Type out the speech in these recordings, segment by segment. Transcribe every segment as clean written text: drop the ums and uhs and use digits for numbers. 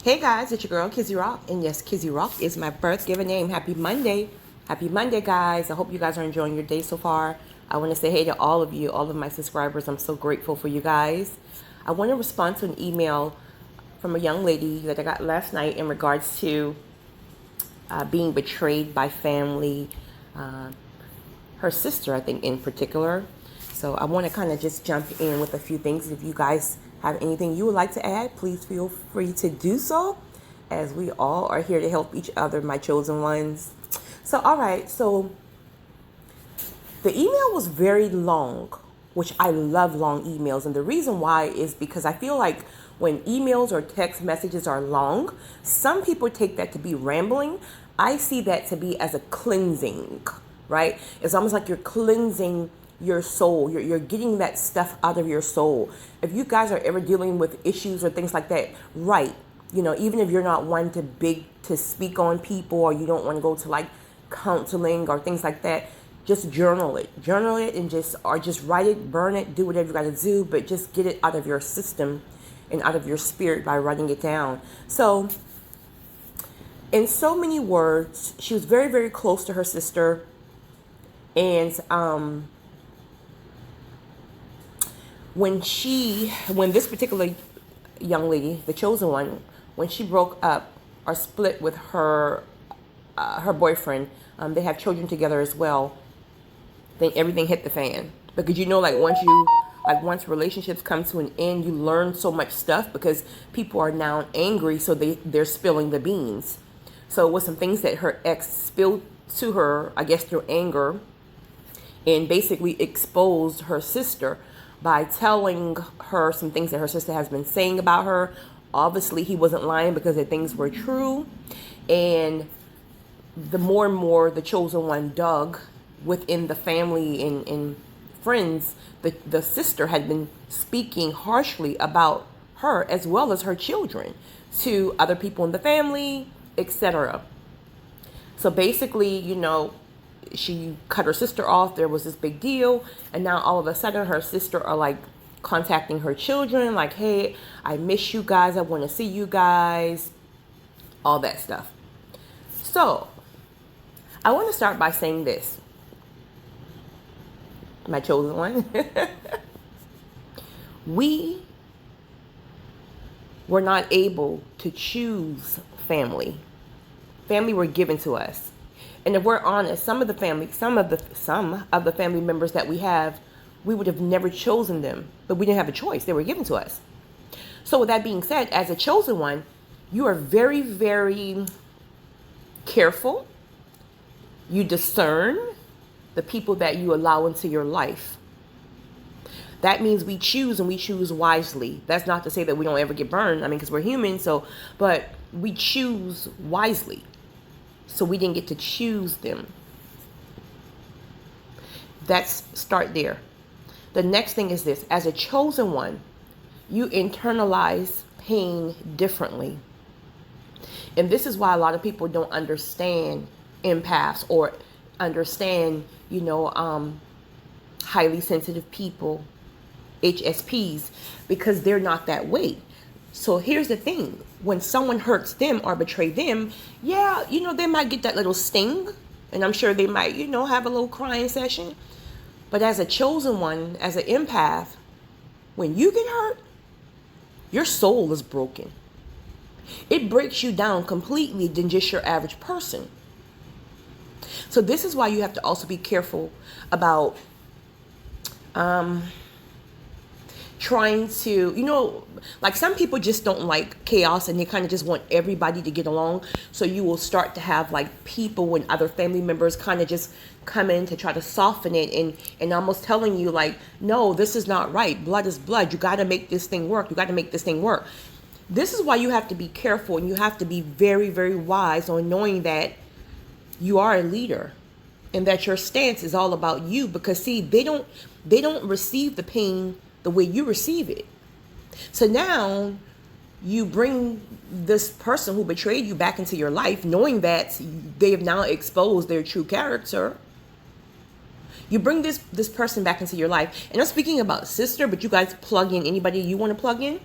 Hey guys, it's your girl Kizzy Rock, and yes, Kizzy Rock is my birth given name. Happy Monday. Happy Monday, guys. I hope you guys are enjoying your day so far. I want to say hey to all of you, all of my subscribers. I'm so grateful for you guys. I want to respond to an email from a young lady that I got last night in regards to being betrayed by family, her sister, I think, in particular. So I want to kind of just jump in with a few things. If you guys have anything you would like to add, please feel free to do so, as we all are here to help each other, my chosen ones. So, all right. So the email was very long, which I love long emails. And the reason why is because I feel like when emails or text messages are long, some people take that to be rambling. I see that to be as a cleansing, right? It's almost like you're cleansing your soul. You're getting that stuff out of your soul. If you guys are ever dealing with issues or things like that, right? You know, even if you're not one to speak on people, or you don't want to go to like counseling or things like that, just journal it and just write it, burn it, do whatever you got to do, but just get it out of your system and out of your spirit by writing it down. So in so many words, she was very, very close to her sister. And when this particular young lady, the chosen one, when she broke up or split with her boyfriend, they have children together as well, then everything hit the fan. Because once relationships come to an end, you learn so much stuff because people are now angry, so they're spilling the beans. So it was some things that her ex spilled to her, I guess through anger, and basically exposed her sister by telling her some things that her sister has been saying about her. Obviously, he wasn't lying because the things were true. And the more and more the chosen one dug within the family and friends, the sister had been speaking harshly about her as well as her children to other people in the family, etc. So basically, she cut her sister off. There was this big deal. And now all of a sudden her sister are like contacting her children like, hey, I miss you guys. I want to see you guys. All that stuff. So I want to start by saying this. My chosen one. We were not able to choose family. Family were given to us. And if we're honest, some of the family members that we have, we would have never chosen them, but we didn't have a choice. They were given to us. So with that being said, as a chosen one, you are very, very careful. You discern the people that you allow into your life. That means we choose, and we choose wisely. That's not to say that we don't ever get burned. Because we're human. But we choose wisely. So we didn't get to choose them. That's start there. The next thing is this. As a chosen one, you internalize pain differently. And this is why a lot of people don't understand empaths or understand, highly sensitive people, HSPs, because they're not that way. So here's the thing. When someone hurts them or betray them, they might get that little sting. And I'm sure they might, have a little crying session. But as a chosen one, as an empath, when you get hurt, your soul is broken. It breaks you down completely than just your average person. So this is why you have to also be careful about trying to, like some people just don't like chaos and they kind of just want everybody to get along. So you will start to have like people and other family members kind of just come in to try to soften it and almost telling you like, no, this is not right. Blood is blood. You got to make this thing work. You got to make this thing work. This is why you have to be careful and you have to be very, very wise on knowing that you are a leader and that your stance is all about you, because see, they don't receive the pain the way you receive it. So now you bring this person who betrayed you back into your life, knowing that they have now exposed their true character. You bring this person back into your life. And I'm speaking about sister, but you guys plug in anybody you want to plug in.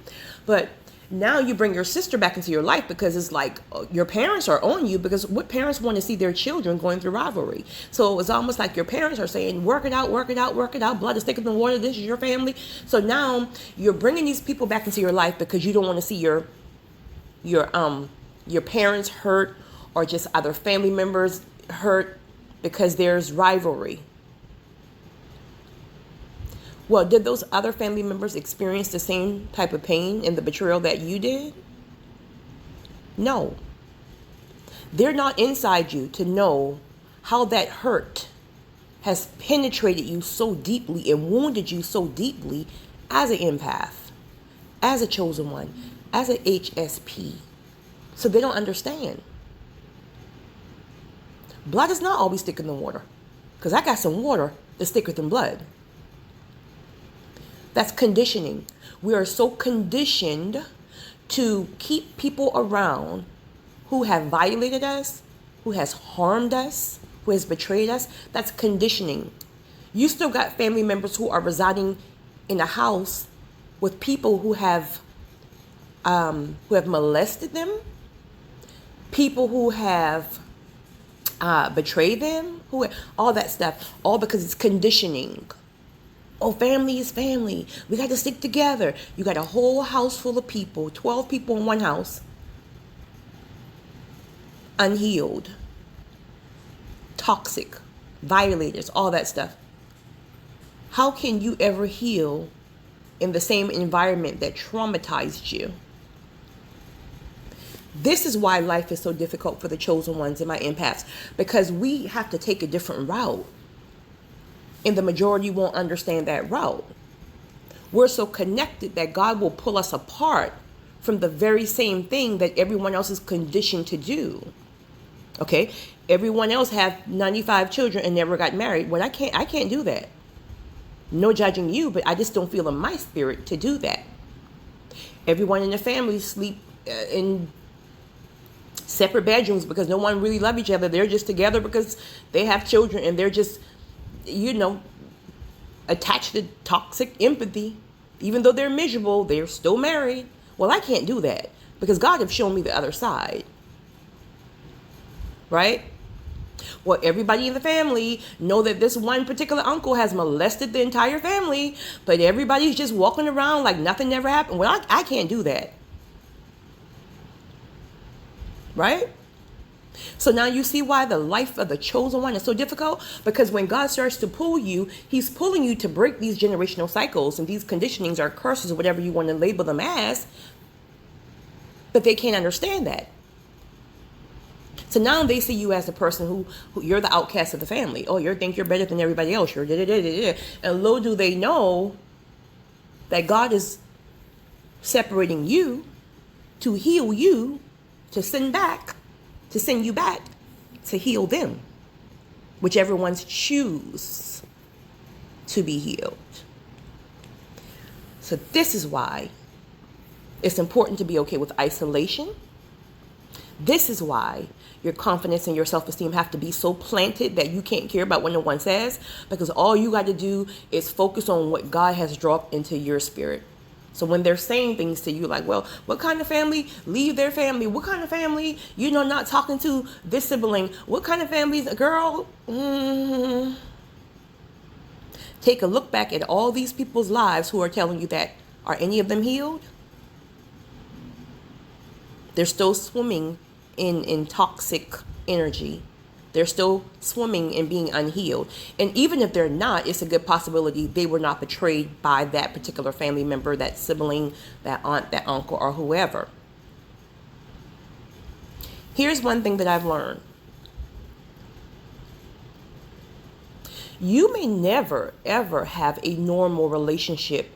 But Now you bring your sister back into your life because it's like your parents are on you, because what parents want to see their children going through rivalry? So it's almost like your parents are saying, work it out, work it out, work it out. Blood is thicker than water. This is your family. So now you're bringing these people back into your life because you don't want to see your parents hurt, or just other family members hurt, because there's rivalry. Well, did those other family members experience the same type of pain in the betrayal that you did? No. They're not inside you to know how that hurt has penetrated you so deeply and wounded you so deeply as an empath, as a chosen one, as an HSP. So they don't understand. Blood is not always thicker than water, because I got some water that's thicker than blood. That's conditioning. We are so conditioned to keep people around who have violated us, who has harmed us, who has betrayed us. That's conditioning. You still got family members who are residing in a house with people who have molested them, people who have betrayed them, all that stuff, all because it's conditioning. Oh, family is family. We got to stick together. You got a whole house full of people, 12 people in one house, unhealed, toxic, violators, all that stuff. How can you ever heal in the same environment that traumatized you? This is why life is so difficult for the chosen ones and my empaths, because we have to take a different route. And the majority won't understand that route. We're so connected that God will pull us apart from the very same thing that everyone else is conditioned to do. Okay? Everyone else have 95 children and never got married. Well, I can't do that. No judging you, but I just don't feel in my spirit to do that. Everyone in the family sleep in separate bedrooms because no one really love each other. They're just together because they have children, and they're just, attached to toxic empathy. Even though they're miserable, they're still married. Well, I can't do that because God has shown me the other side. Right? Well, everybody in the family know that this one particular uncle has molested the entire family, but everybody's just walking around like nothing never happened. Well, I can't do that. Right? So now you see why the life of the chosen one is so difficult, because when God starts to pull you, he's pulling you to break these generational cycles and these conditionings or curses or whatever you want to label them as, but they can't understand that. So now they see you as the person who you're the outcast of the family. Oh, you think you're better than everybody else. You're da-da-da-da-da. And little do they know that God is separating you to heal you, to send you back to heal them, whichever ones choose to be healed. So this is why it's important to be okay with isolation. This is why your confidence and your self-esteem have to be so planted that you can't care about what no one says, because all you got to do is focus on what God has dropped into your spirit. So when they're saying things to you like, well, what kind of family? Leave their family. What kind of family? Not talking to this sibling. What kind of family? Girl, take a look back at all these people's lives who are telling you that. Are any of them healed? They're still swimming in toxic energy. They're still swimming in being unhealed. And even if they're not, it's a good possibility they were not betrayed by that particular family member, that sibling, that aunt, that uncle, or whoever. Here's one thing that I've learned. You may never, ever have a normal relationship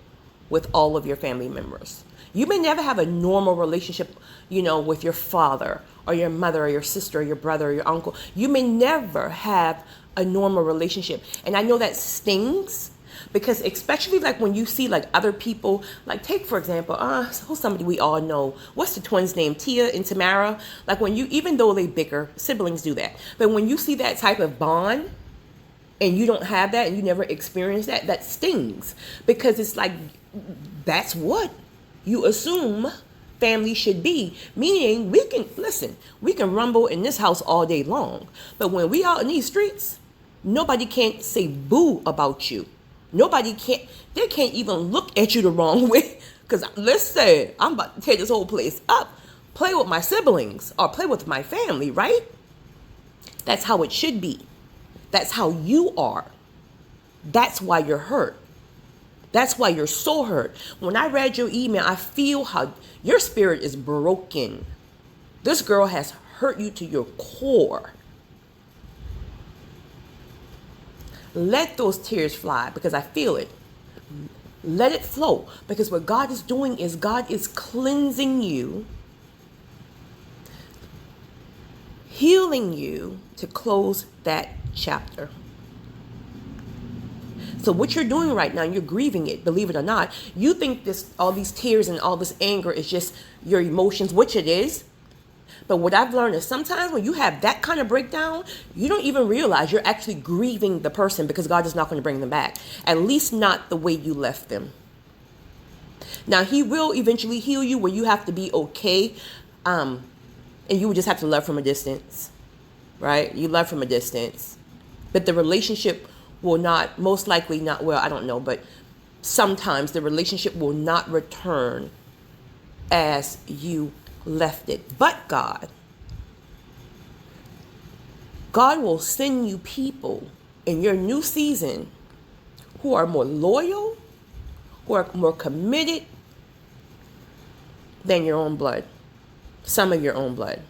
with all of your family members. You may never have a normal relationship, with your father or your mother or your sister or your brother or your uncle. You may never have a normal relationship. And I know that stings, because especially like when you see like other people, like take for example, somebody we all know. What's the twins' name? Tia and Tamara. Like even though they bicker, siblings do that. But when you see that type of bond and you don't have that and you never experience that, that stings, because it's like, that's what you assume family should be. Meaning we can rumble in this house all day long. But when we out in these streets, nobody can't say boo about you. They can't even look at you the wrong way. Because listen, I'm about to tear this whole place up. Play with my siblings or play with my family, right? That's how it should be. That's how you are. That's why you're hurt. That's why you're so hurt. When I read your email, I feel how your spirit is broken. This girl has hurt you to your core. Let those tears fly because I feel it. Let it flow because what God is doing is God is cleansing you, healing you to close that chapter. So what you're doing right now, you're grieving it, believe it or not. You think all these tears and all this anger is just your emotions, which it is. But what I've learned is sometimes when you have that kind of breakdown, you don't even realize you're actually grieving the person because God is not going to bring them back. At least not the way you left them. Now, he will eventually heal you where you have to be okay. And you would just have to love from a distance, right? You love from a distance. But the relationship will not, most likely not, well, I don't know, but sometimes the relationship will not return as you left it. But God will send you people in your new season who are more loyal, who are more committed than your own blood, some of your own blood.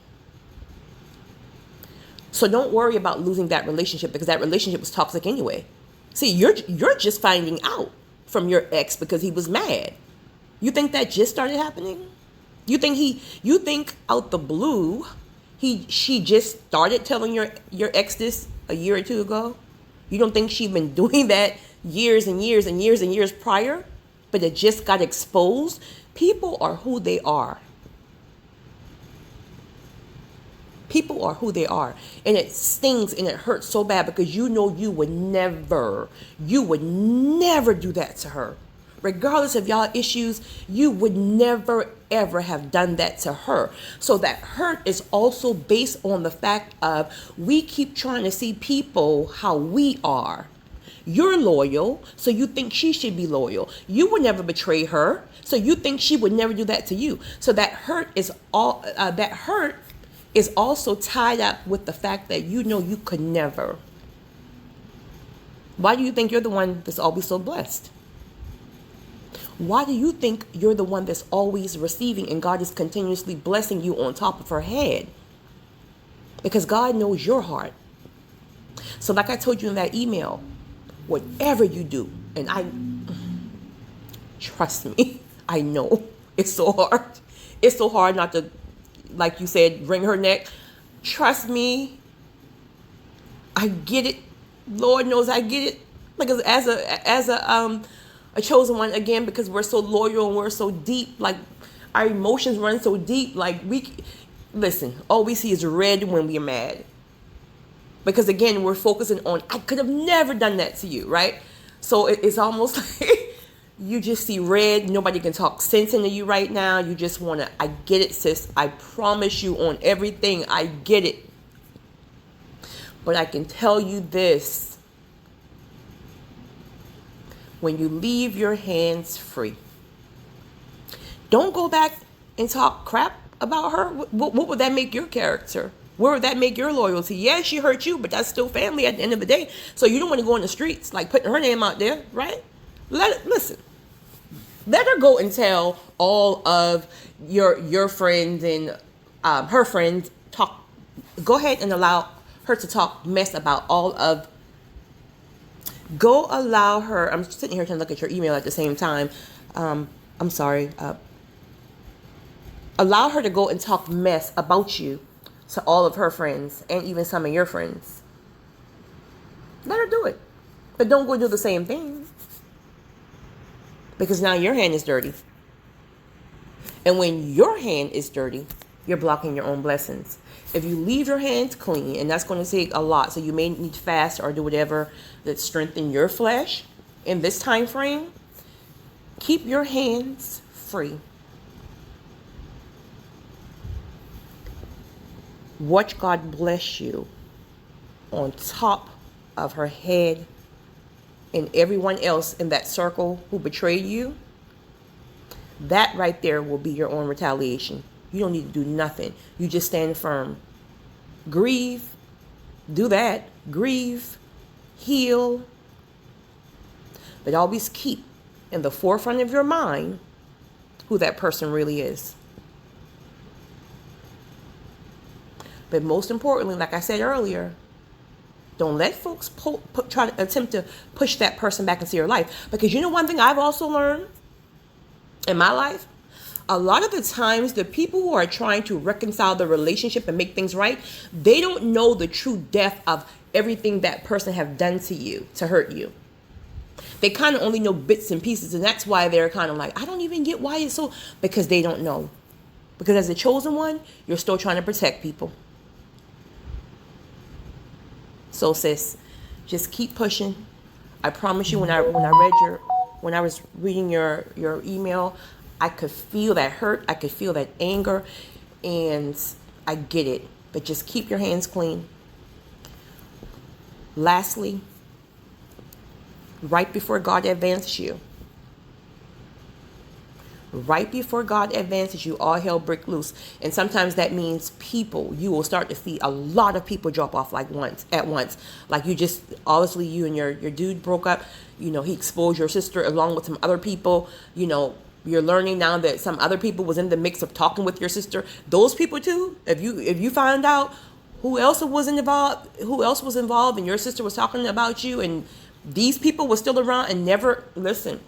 So don't worry about losing that relationship because that relationship was toxic anyway. See, you're just finding out from your ex because he was mad. You think that just started happening? You think out the blue, she just started telling your ex this a year or two ago? You don't think she'd been doing that years and years and years and years prior, but it just got exposed? People are who they are. People are who they are. And it stings and it hurts so bad because you know you would never do that to her. Regardless of y'all issues, you would never, ever have done that to her. So that hurt is also based on the fact of we keep trying to see people how we are. You're loyal, so you think she should be loyal. You would never betray her, so you think she would never do that to you. So that hurt is also tied up with the fact that you know you could never. Why do you think you're the one that's always so blessed? Why do you think you're the one that's always receiving and God is continuously blessing you on top of her head? Because God knows your heart. So like I told you in that email, whatever you do, and trust me, I know it's so hard. It's so hard not to, like you said, wring her neck. Trust me, I get it. Lord knows I get it. Because as a chosen one, again, because we're so loyal and we're so deep, like our emotions run so deep, like all we see is red when we're mad. Because again, we're focusing on, I could have never done that to you, right? So it's almost like you just see red. Nobody can talk sense into you right now. You just want to, I get it, sis. I promise you on everything, I get it. But I can tell you this. When you leave your hands free, don't go back and talk crap about her. What would that make your character? Where would that make your loyalty? Yeah, she hurt you, but that's still family at the end of the day. So you don't want to go in the streets like putting her name out there, right? Listen. Let her go and tell all of your friends and her friends talk. Go ahead and allow her to talk mess about all of. Go allow her. I'm sitting here trying to look at your email at the same time. I'm sorry. Allow her to go and talk mess about you to all of her friends and even some of your friends. Let her do it. But don't go do the same thing. Because now your hand is dirty. And when your hand is dirty, you're blocking your own blessings. If you leave your hands clean, and that's going to take a lot, so you may need to fast or do whatever that strengthens your flesh in this time frame, keep your hands free. Watch God bless you on top of her head and everyone else in that circle who betrayed you. That right there will be your own retaliation. You don't need to do nothing. You just stand firm. Grieve. Do that. Grieve. Heal. But always keep in the forefront of your mind who that person really is. But most importantly, like I said earlier, don't let folks try to attempt to push that person back into your life. Because you know one thing I've also learned in my life? A lot of the times, the people who are trying to reconcile the relationship and make things right, they don't know the true depth of everything that person have done to you to hurt you. They kind of only know bits and pieces, and that's why they're kind of like, I don't even get why it's so, because they don't know. Because as the chosen one, you're still trying to protect people. So sis, just keep pushing. I promise you, when I was reading your email, I could feel that hurt. I could feel that anger, and I get it. But just keep your hands clean. Lastly, right before God advances you, all hell break loose. And sometimes that means people. You will start to see a lot of people drop off at once. Like you just, obviously you and your dude broke up. You know, he exposed your sister along with some other people. You know, you're learning now that some other people was in the mix of talking with your sister. Those people too, if you find out who else was involved and your sister was talking about you and these people were still around and never listen.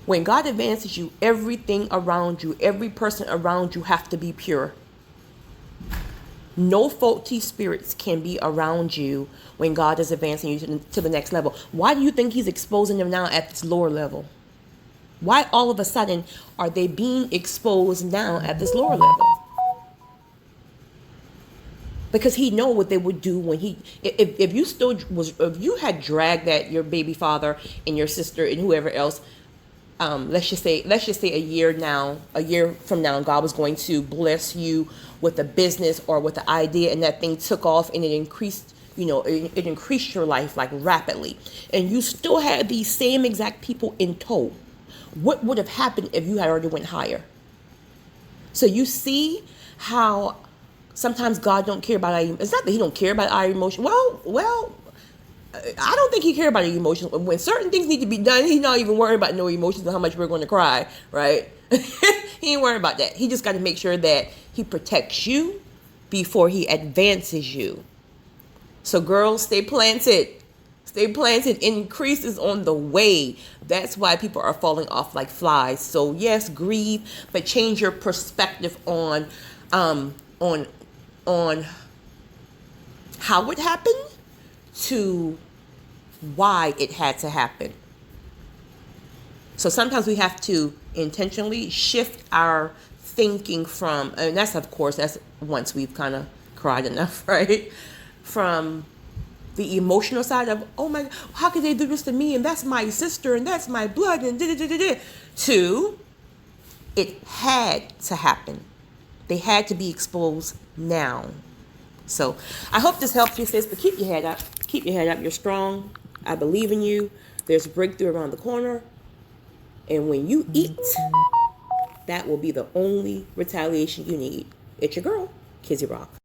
When God advances you, everything around you, every person around you have to be pure. No faulty spirits can be around you when God is advancing you to the next level. Why do you think he's exposing them now at this lower level? Why all of a sudden are they being exposed now at this lower level? Because he know what they would do when if you had dragged that your baby father and your sister and whoever else, let's just say a year from now, God was going to bless you with a business or with the idea, and that thing took off and it increased, it increased your life like rapidly, and you still had these same exact people in tow. What would have happened if you had already went higher? So you see how sometimes God don't care about our, it's not that he don't care about our emotion. Well, I don't think he cares about our emotions. When certain things need to be done, he's not even worried about no emotions and how much we're going to cry, right? He ain't worried about that. He just got to make sure that he protects you before he advances you. So girls, stay planted. Stay planted. Increase is on the way. That's why people are falling off like flies. So yes, grieve, but change your perspective on how it happened to why it had to happen. So sometimes we have to intentionally shift our thinking from, and that's once we've kind of cried enough, right? From the emotional side of, oh my God, how could they do this to me? And that's my sister and that's my blood and to it had to happen. They had to be exposed now. So I hope this helps you, sis, but keep your head up. Keep your head up. You're strong. I believe in you. There's a breakthrough around the corner. And when you eat, that will be the only retaliation you need. It's your girl, Kizzy Rock.